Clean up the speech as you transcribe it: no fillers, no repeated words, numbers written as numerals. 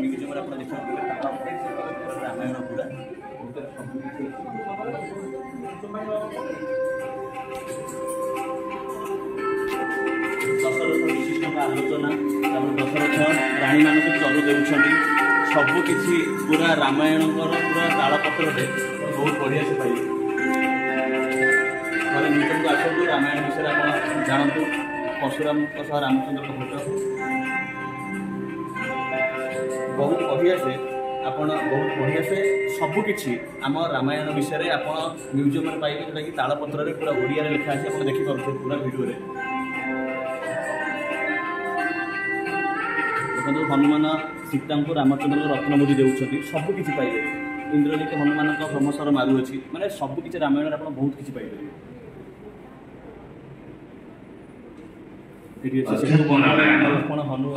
museum आप देखा रामायण पूरा दशरथ विशिष्ट आलोचना दशरथ राणी मान चलु दे सबकि पूरा रामायण पूरा तालपत्र बहुत बढ़िया से पाइबे म्यूजियम को आसतु रामायण विषय आप जानतु परशुराम रामचंद्र फोटो बहुत बढ़िया से बहुत बढ़िया से सबकि आम रामायण विषय आप म्यूजियम में पाइबे जोटा कि तालपत्र पूरा ओडिया लिखा है आप देखिपे पूरा भिडियो देखो हनुमान सीता को रामचंद्र रत्नमुदी देउछथि सबकि पाइबे इंद्रजित हनुमान ब्रह्मस्वर मारुअछि माने सबकि रामायण आप बहुत किसी पाइबे हनु